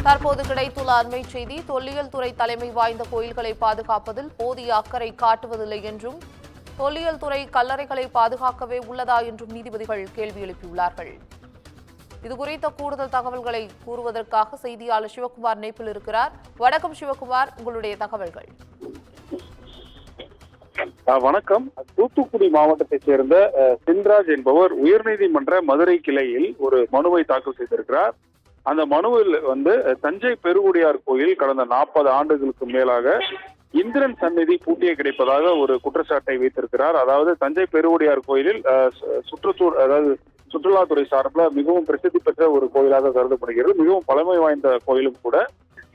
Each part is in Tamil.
தற்போது கிடைத்துள்ள அண்மை செய்தி, தொல்லியல் துறை தலைமை வாய்ந்த கோயில்களை பாதுகாப்பதில் போதிய அக்கறை காட்டுவதில்லை என்றும், தொல்லியல் துறை கல்லறைகளை பாதுகாக்கவே உள்ளதா என்றும் நீதிபதிகள் கேள்வி எழுப்பியுள்ளார்கள். இதுகுறித்த கூடுதல் தகவல்களை கூறுவதற்காக செய்தியாளர் சிவகுமார் இணைப்பில் இருக்கிறார். வணக்கம் சிவகுமார், உங்களுடைய தகவல்கள். வணக்கம். தூத்துக்குடி மாவட்டத்தைச் சேர்ந்த சின்ராஜ் என்பவர் உயர்நீதிமன்ற மதுரை கிளையில் ஒரு மனுவை தாக்கல் செய்திருக்கிறார். அந்த மனுவில் தஞ்சை பெருவுடையார் கோயில் கடந்த 40 ஆண்டுகளுக்கு மேலாக இந்திரன் சந்நிதி பூட்டியே கிடைப்பதாக ஒரு குற்றச்சாட்டை வைத்திருக்கிறார். அதாவது தஞ்சை பெருவுடையார் கோயிலில் சுற்றுலாத்துறை சார்பில் மிகவும் பிரசித்தி பெற்ற ஒரு கோயிலாக கருதப்படுகிறது. மிகவும் பழமை வாய்ந்த கோயிலும் கூட.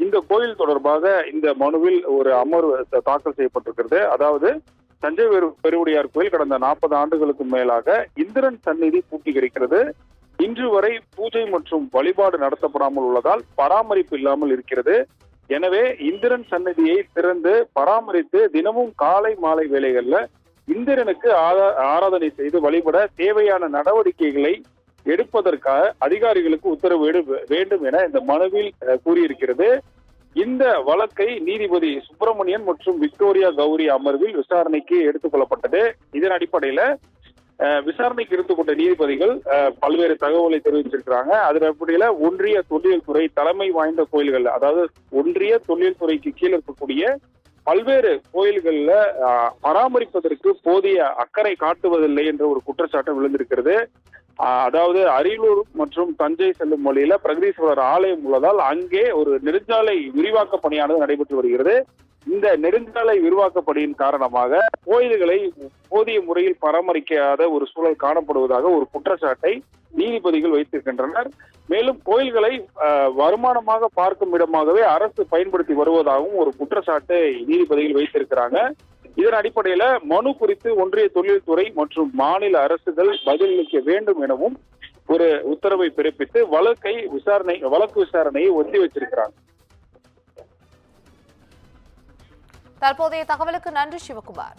இந்த கோயில் தொடர்பாக இந்த மனுவில் ஒரு அமர்வு தாக்கல் செய்யப்பட்டிருக்கிறது. அதாவது தஞ்சை பெருவுடையார் கோயில் கடந்த 40 ஆண்டுகளுக்கு மேலாக இந்திரன் சந்நிதி பூட்டி கிடைக்கிறது. இன்று வரை பூஜை மற்றும் வழிபாடு நடத்தப்படாமல் உள்ளதால் பராமரிப்பு இல்லாமல் இருக்கிறது. எனவே இந்திரன் சந்நிதியை திறந்து பராமரித்து தினமும் காலை மாலை வேளைகள்ல இந்திரனுக்கு ஆராதனை செய்து வழிபட தேவையான நடவடிக்கைகளை எடுப்பதற்காக அதிகாரிகளுக்கு உத்தரவு வேண்டும் என இந்த மனுவில் கூறியிருக்கிறது. இந்த வழக்கை நீதிபதி சுப்பிரமணியன் மற்றும் விக்டோரியா கௌரி அமர்வில் விசாரணைக்கு எடுத்துக் கொள்ளப்பட்டது. இதன் அடிப்படையில விசாரணைக்கு எடுத்துக்கொண்ட நீதிபதிகள் பல்வேறு தகவலை தெரிவிச்சிருக்கிறாங்க. அதன் அடிப்படையில ஒன்றிய தொல்லியல் துறை தலைமை வாய்ந்த கோயில்கள், அதாவது ஒன்றிய தொல்லியல் துறைக்கு கீழே இருக்கக்கூடிய பல்வேறு கோயில்கள்ல பராமரிப்பதற்கு போதிய அக்கறை காட்டுவதில்லை என்ற ஒரு குற்றச்சாட்டு விழுந்திருக்கிறது. அதாவது அரியலூர் மற்றும் தஞ்சை செல்லும் வழியில பிரகதீஸ்வரர் ஆலயம் உள்ளதால் அங்கே ஒரு நெடுஞ்சாலை விரிவாக்க பணியானது நடைபெற்று வருகிறது. இந்த நெடுஞ்சாலை விரிவாக்க பணியின் காரணமாக கோயில்களை போதிய முறையில் பராமரிக்காத ஒரு சூழல் காணப்படுவதாக ஒரு குற்றச்சாட்டை நீதிபதிகள் வைத்திருக்கின்றனர். மேலும் கோயில்களை வருமானமாக பார்க்கும் இடமாகவே அரசு பயன்படுத்தி வருவதாகவும் ஒரு குற்றச்சாட்டை நீதிபதிகள் வைத்திருக்கிறாங்க. இதன் அடிப்படையில மனு குறித்து ஒன்றிய தொழில்துறை மற்றும் மாநில அரசுகள் பதிலளிக்க வேண்டும் எனவும் ஒரு உத்தரவை பிறப்பித்து வழக்கு விசாரணையை ஒத்தி வச்சிருக்கிறாங்க. தற்போதைய தகவலுக்கு நன்றி சிவகுமார்.